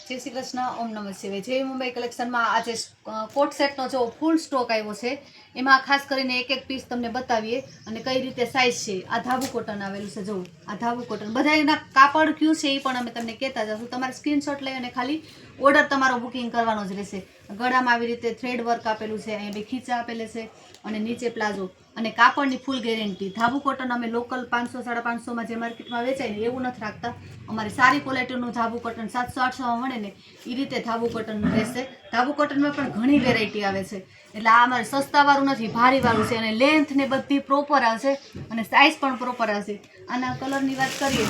जय श्री कृष्ण। ओम नमः शिवाय। जय मुंबई कलेक्शन में आज कोट सेट नो जो फूल स्टॉक आव्यो छे एमां खास करीने एक एक पीस तमने बतावीए अने कई रीते साइज छे। आ धाबू कॉटन आवेलुं छे, जो आ धाबू कॉटन बधायना कापड़ क्यू छे ए पण अमे तमने कहेता जशुं। तमारे स्क्रीनशॉट लई अने खाली ऑर्डर तमारो बुकिंग करवानो ज रहेशे। गळामां आवी रीते थ्रेड वर्क आपेलुं छे, अहीं बे खीचा आपेला छे अने नीचे प्लाझो अने कापड़नी फूल गेरंटी। धाबू कॉटन अमे लोकल 500 550 में जे मार्केटमां वेचाय ने एवुं नथी राखता। अमारी सारी क्वॉलिटीनुं धाबू कॉटन 700 800 में मळे ने ए रीते धाबू कॉटन रहेशे। धाबू कॉटन में पण घणी वेरायटी आवे छे, એટલે આ અમારે સસ્તાવાળું નથી, ભારીવાળું છે અને લેન્થ ને બધી પ્રોપર આવશે અને સાઇઝ પણ પ્રોપર આવશે। આના કલરની વાત કરીએ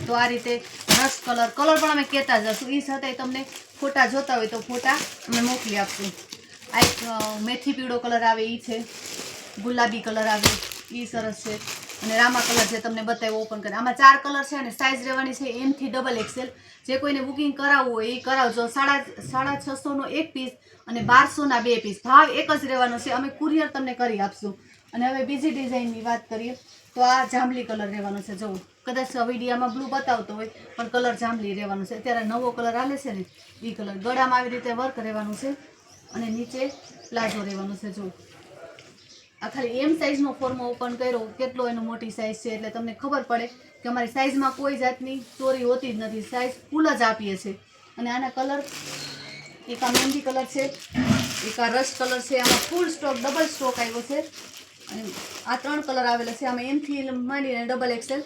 તો આ રીતે રસ્ટ કલર પણ અમે કહેતા જશું। એ છતાંય તમને ફોટા જોતા હોય તો ફોટા અમે મોકલી આપશું। આ એક મેથી પીળો કલર આવે એ છે, ગુલાબી કલર આવે એ સરસ છે અને રામા કલર જે તમને બતાવ્યો ઓપન કરે। આમાં 4 કલર છે અને સાઇઝ રહેવાની છે M થી XXL। જે કોઈને બુકિંગ કરાવવું હોય એ કરાવજો। 650 નો એક પીસ અને 1200 ના બે પીસ, ભાવ એક જ રહેવાનો છે। અમે કુરિયર તમને કરી આપશું। અને હવે બીજી ડિઝાઇનની વાત કરીએ તો આ જાંબલી કલર રહેવાનો છે। જો કદાચ વિડીયામાં બ્લુ બતાવતો હોય પણ કલર જાંબલી રહેવાનો છે। અત્યારે નવો કલર આલે છે ને એ કલર। ગળામાં આવી રીતે વર્ક રહેવાનું છે અને નીચે પ્લાઝો રહેવાનો છે। જો આ ખાલી M સાઇઝનો ફોર્મો ઓપન કર્યો, કેટલો એનો મોટી સાઇઝ છે એટલે તમને ખબર પડે કે અમારી સાઇઝમાં કોઈ જાતની ચોરી હોતી જ નથી, સાઇઝ ફૂલ જ આપીએ છીએ। અને આના કલર એક આ મહેંદી કલર છે, એક આ રસ્ટ કલર છે। આમાં ફૂલ સ્ટોક ડબલ સ્ટોક આવ્યો છે અને આ 3 કલર આવેલા છે। આમાં M થી માંડીને XXL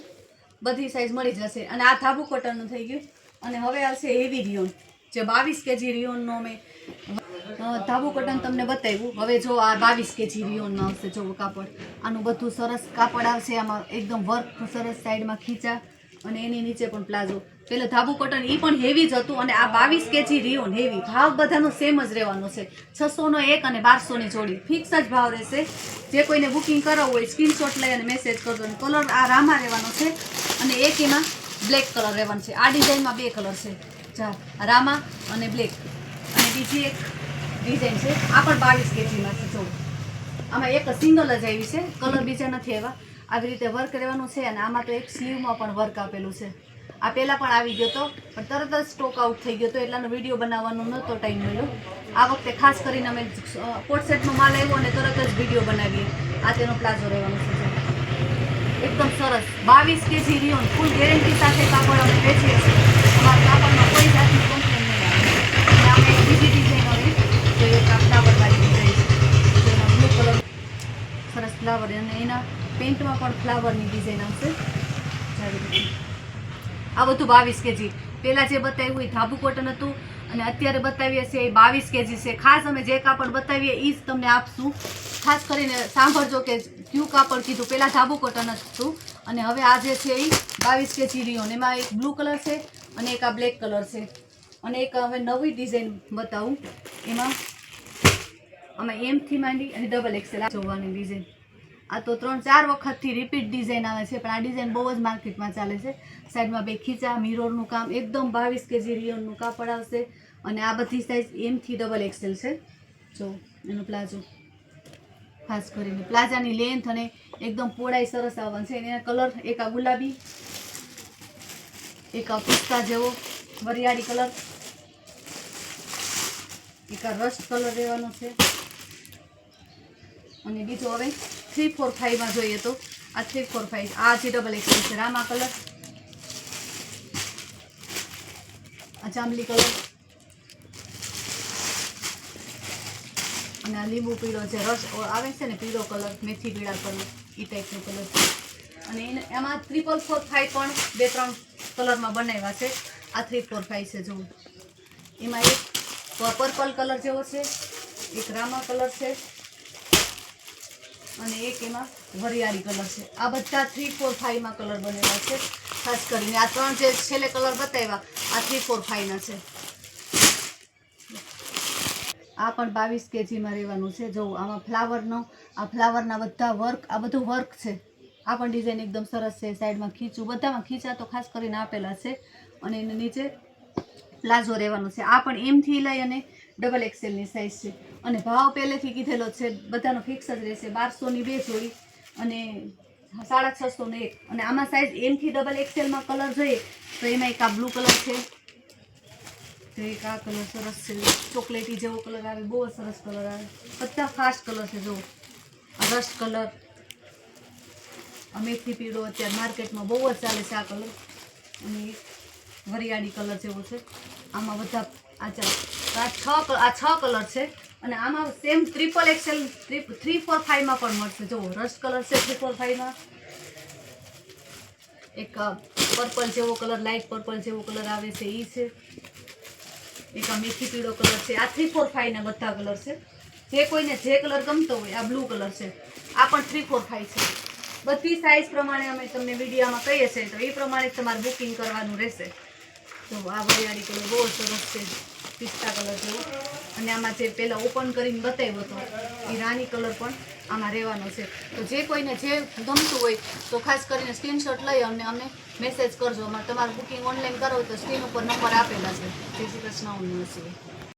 બધી સાઇઝ મળી જશે। અને આ ધાબુ કોટનનું થઈ ગયું। અને હવે આવશે હેવી રિયોન, જે 22 kg રિયોનનો મેં ધાબુ કોટન તમને બતાવ્યું। હવે જો આ 22 kg રિયોનમાં આવશે। જો કાપડ આનું બધું સરસ કાપડ આવશે। આમાં એકદમ વર્ક સરસ, સાઈડમાં ખીચા અને એની નીચે પણ પ્લાઝો। પેલે ધાબુ કોટન એ પણ હેવી જ હતું અને આ 22 kg રિયોન હેવી। ભાવ બધાનો સેમ જ રહેવાનો છે, 600 નો એક અને 1200 ની જોડી, ફિક્સ જ ભાવ રહેશે। જે કોઈને બુકિંગ કરાવવું હોય સ્ક્રીનશોટ લઈ અને મેસેજ કરજો। અને કલર આ રામા રહેવાનો છે અને એક એમાં બ્લેક કલર રહેવાનો છે। આ ડિઝાઇનમાં 2 કલર છે, જા રામા અને બ્લેક। અને બીજી એક ડિઝાઇન છે, આ પણ 22 kg માં છે। જો આમાં એક સિંગલ જ આવી છે, કલર બીજા નથી આવ્યા। આવી રીતે વર્ક રહેવાનું છે અને આમાં તો એક સ્લીવમાં પણ વર્ક આપેલું છે। આ પહેલાં પણ આવી ગયો હતો પણ તરત જ સ્ટોક આઉટ થઈ ગયો હતો, એટલાનો વિડીયો બનાવવાનો નહોતો ટાઈમ મળ્યો। આ વખતે ખાસ કરીને અમે કોટ સેટનો માલ આવ્યો અને તરત જ વિડીયો બનાવીએ। આ તેનો પ્લાઝો રહેવાનો છે, એકદમ સરસ 22 kg રિયોન ફૂલ ગેરંટી સાથે કાપડ અમે વેચીએ છીએ। અમારા કાપડમાં કોઈ જાતની કમ્પ્લેન નહીં આવે। અને અમે એક બીજી ડિઝાઇન હવે તો એક આ ફ્લાવરવાળી ડિઝાઇન છે, જેમાં બ્લુ કલર સરસ ફ્લાવર અને એના પેન્ટમાં પણ ફ્લાવરની ડિઝાઇન આવશે। આ બધું 22 kg। પહેલાં જે બતાવ્યું એ ધાબુ કોટન હતું અને અત્યારે બતાવીએ છીએ એ 22 kg છે। ખાસ અમે જે કાપડ બતાવીએ એ જ તમને આપશું। ખાસ કરીને સાંભળજો કે કયું કાપડ કીધું। પહેલાં ધાબુ કોટન હતું અને હવે આ જે છે એ 22 kg રિયોન। એમાં એક બ્લુ કલર છે અને એક આ બ્લેક કલર છે અને એક હવે નવી ડિઝાઇન બતાવું। એમાં આમાં M થી માંડી અને XXL જોવાની ડિઝાઇન। આ તો 3-4 વખતથી રિપીટ ડિઝાઇન આવે છે પણ આ ડિઝાઇન બહુ જ માર્કેટમાં ચાલે છે। સાઈડમાં 2 ખીચા, મિરરનું કામ, એકદમ 22 kg રિયોનનું કાપડ આવશે અને આ બધી સાઇઝ M થી XXL છે। જો એનો પ્લાઝો ખાસ કરીને પ્લાઝાની લેન્થ અને એકદમ પહોળાઈ સરસ આવવાની છે। એના કલર એક આ ગુલાબી, એક આ પિસ્તા જેવો વરિયાળી કલર, એક આ રસ્ટ કલર રહેવાનો છે અને બીજો હવે 345 માં જોઈએ તો આ 345 આ જે XXL છે। રામા કલર, આ જાંબલી કલર અને આ લીંબુ પીળો છે, રસ આવે છે ને પીળો કલર, મેથી પીળા કલર એ ટાઈપનો કલર છે। અને એમાં 445 પણ 2-3 કલરમાં બનાવ્યા છે। આ 345 છે। જો એમાં એક પર્પલ કલર જેવો છે, એક રામા કલર છે અને એક એમાં વરિયાળી કલર છે। આ બધા 345 માં કલર બનેલા છે। ખાસ કરીને આ 3 જે છેલ્લે કલર બતાવ્યા આ 345 ના છે। આ પણ 22 kg માં રહેવાનું છે। જો આમાં ફ્લાવરનો, આ ફ્લાવરના બધા વર્ક, આ બધું વર્ક છે। આ પણ ડિઝાઇન એકદમ સરસ છે। સાઈડમાં ખીચું, બધામાં ખીચા તો ખાસ કરીને આપેલા છે અને એને નીચે પ્લાઝો રહેવાનો છે। આ પણ M થી લઈ અને XXL ની સાઇઝ છે અને ભાવ પહેલેથી કીધેલો છે, બધાનો ફિક્સ જ રહેશે। 1200 ની 2 જોડી અને 650 નો એક। અને આમાં સાઇઝ M થી XXL માં કલર જોઈએ તો એમાં એક આ બ્લુ કલર છે, તો એક આ કલર સરસ છે, ચોકલેટી જેવો કલર આવે, બહુ જ સરસ કલર આવે, બધા ફાસ્ટ કલર છે. જુઓ આ રસ્ટ કલર, આ મેથી પીળો અત્યારે માર્કેટમાં બહુ જ ચાલે છે આ કલર, અને વરિયાળી કલર જેવો છે. આમાં બધા આ 6 કલર છે, અને આમાં સેમ XXL 3, 4, 5માં પણ મળશે. જુઓ રસ્ટ કલર છે 3, 4, 5માં. એક પર્પલ જેવો કલર, લાઇટ પર્પલ જેવો કલર આવે છે એ છે. એક આ મેથી પીળો કલર છે. આ 3, 4, 5ના બધા કલર છે. જે કોઈને જે કલર ગમતો હોય, આ બ્લુ કલર છે, આ પણ 3, 4, 5 છે. બધી સાઇઝ પ્રમાણે અમે તમને વિડીયોમાં કહીએ છીએ, તો એ પ્રમાણે તમારે બુકિંગ કરવાનું રહેશે. તો આ વરિયાળી કલર બહુ સરસ છે, પિસ્તા કલર જેવો. અને આમાં જે પહેલાં ઓપન કરીને બતાવ્યો હતો એ રાની કલર પણ આમાં રહેવાનો છે. તો જે કોઈને જે ગમતું હોય તો ખાસ કરીને સ્ક્રીનશોટ લઈ અને અમને મેસેજ કરજો. તમારું બુકિંગ ઓનલાઈન કરો તો સ્ક્રીન ઉપર નંબર આપેલા છે. જય શ્રી કૃષ્ણ.